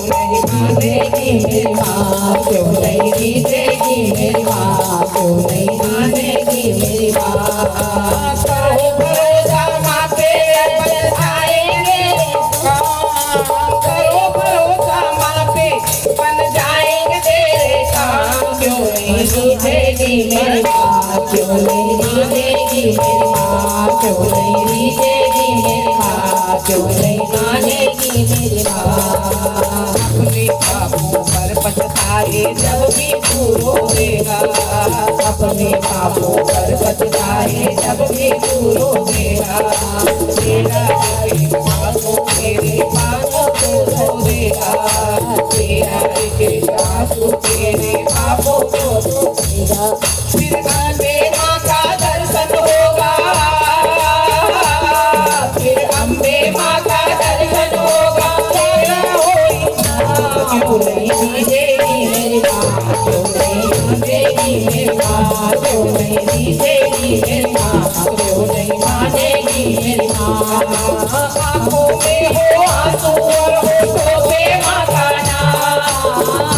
नहीं मानेगी मेरी माँ, क्यों नहीं जीतेगी मेरी माँ, क्यों नहीं मानेगी मेरी माँ। करो भरोसा माँ पे बन जाएंगे, करो भरोसा माँ पे बन जाएंगे तेरे काम। क्यों नहीं जीतेगी मेरी माँ, क्यों नहीं मानेगी मेरी माँ, क्यों नहीं जीतेगी मेरी माँ, क्यों नहीं मानेगी मेरी माँ। अपने पापों पर पछताए जब भी तू रोएगा, अपने पापों पर पछताए जब भी तू रोएगा, तेरा एक आंसू तेरे पापों को धो देगा, तेरा एक आंसू तेरे पापों को धो देगा। फिर अम्बे माँ का दर्शन होगा, फिर अम्बे माँ का दर्शन होगा, तेरा क्यों नहीं जीतेगी मेरी माँ, क्यों नहीं मानेगी मेरी माँ, क्यों नहीं जीतेगी मेरी माँ, क्यों नहीं मानेगी मेरी माँ। आँखों में हो आंसू और होठों पे माँ का नाम,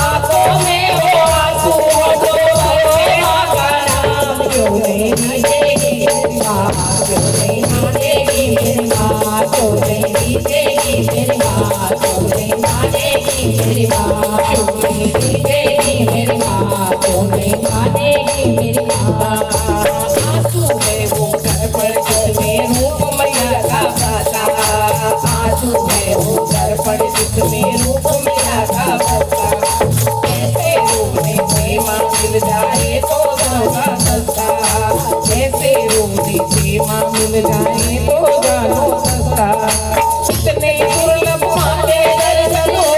आँखों में हो आंसू और होठों पे माँ का नाम। क्यों नहीं जीतेगी मेरी माँ, क्यों नहीं मानेगी मेरी माँ, क्यों नहीं जीतेगी मेरी माँ, क्यों नहीं मानेगी मेरी माँ, क्यों नहीं जीतेगी मेरी माँ, क्यों नहीं मानेगी मेरी माँ। आंसू है वो घर पर जिसमें रूप मैया का बसा, आंसू है वो घर पर जिसमें रूप मैया का बसा। ऐसे रोने से माँ मिल जाए तो गाना सस्ता, ऐसे रोने से माँ मिल जाए तो गाना सस्ता। इतने दुर्लभ माँ के दर्शन हो,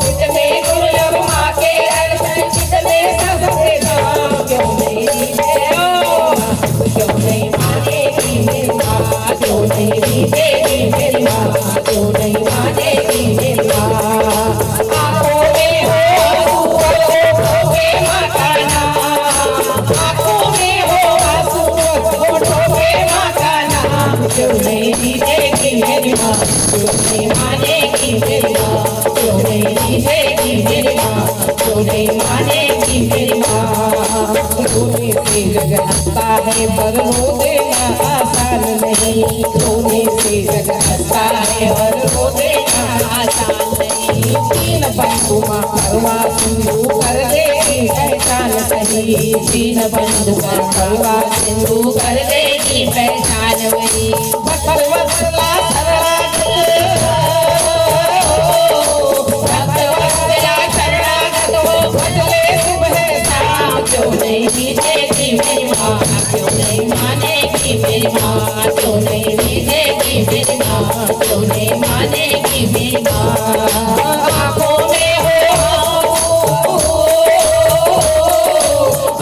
इतने दुर्लभ माँ के दर्शन, कितने सस्ते दाम। क्यों नहीं जीतेगी, क्यों नहीं मानेगी मेरी माँ, क्यों नहीं जीतेगी मेरी माँ, क्यों नहीं मानेगी मेरी माँ। आँखों में हो आंसू और होठों पे माँ का नाम, आँखों में हो आंसू और होठों पे माँ का नाम। क्यों नहीं जीतेगी मेरी माँ, क्यों नहीं मानेगी मेरी माँ, क्यों नहीं जीतेगी मेरी माँ, क्यों नहीं मानेगी मेरी माँ। रोने से जग हंसता है पर रो देना आसान नहीं, रोने से जग हंसता है पर रो देना आसान नहीं। दीन बंधु माँ करवा सिंधु कर देगी पहचान सही, दीन बंधु माँ करवा सिंधु कर देगी पहचान वही। भक्त वत्सला शरणागत, भक्त वत्सला शरणागत वो भजले सुबह शाम। क्यों नहीं जीतेगी मेरी माँ, क्यों नहीं मानेगी मेरी माँ, क्यों नहीं जीतेगी मेरी माँ, क्यों नहीं मानेगी मेरी माँ। आँखों में हो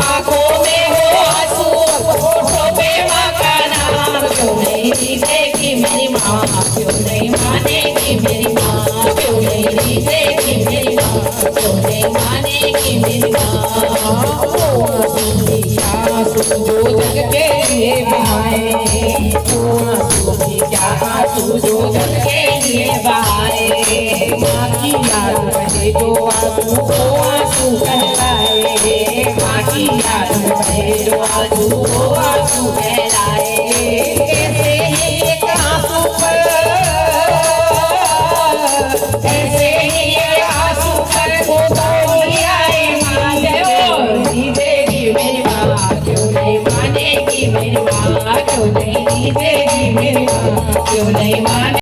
आँखों में हो आंसू, होठों पे माँ का नाम। क्यों नहीं जीतेगी मेरी माँ, क्यों नहीं मानेगी मेरी माँ, क्यों नहीं जीतेगी मेरी माँ, क्यों नहीं मानेगी मेरी माँ। आंसू जो जग के लिए बहाए, आंसू क्या आंसू जो जग के लिए बहाए। माँ की याद रहे जो आंसू वो आंसू कहलाए, माँ की याद रहे जो आंसू वो आंसू कहलाए। ऐसे ही एक आंसू पर, ऐसे ही एक आंसू पर वो दौड़ी आए माँ। क्यों जीतेगी मेरी माँ, क्यों नहीं मानेगी मेरी माँ, क्यों नहीं जीतेगी मेरी माँ, क्यों नहीं माने।